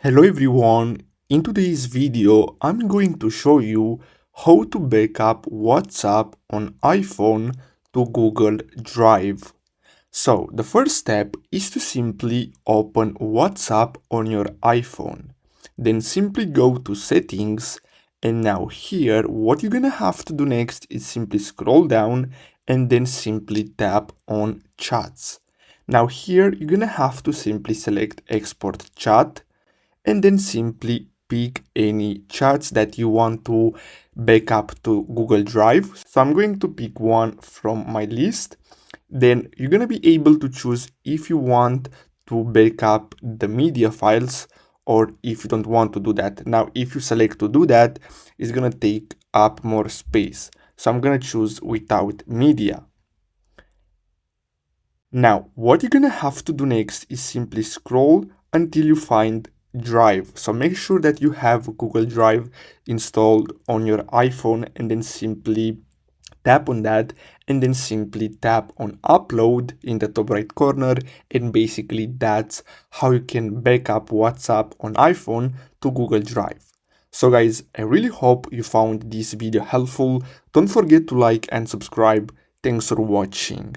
Hello everyone, in today's video I'm going to show you how to backup WhatsApp on iPhone to Google Drive. So the first step is to simply open WhatsApp on your iPhone. Then simply go to settings, and now here what you're gonna have to do next is simply scroll down and then simply tap on chats. Now here you're gonna have to simply select export chat and then simply pick any charts that you want to back up to Google Drive. So I'm going to pick one from my list. Then you're going to be able to choose if you want to back up the media files or if you don't want to do that. Now, if you select to do that, it's going to take up more space. So I'm going to choose without media. Now, what you're gonna have to do next is simply scroll until you find Drive. So make sure that you have Google Drive installed on your iPhone and then simply tap on that and then simply tap on upload in the top right corner, and basically that's how you can back up WhatsApp on iPhone to Google Drive. So guys, I really hope you found this video helpful. Don't forget to like and subscribe. Thanks for watching.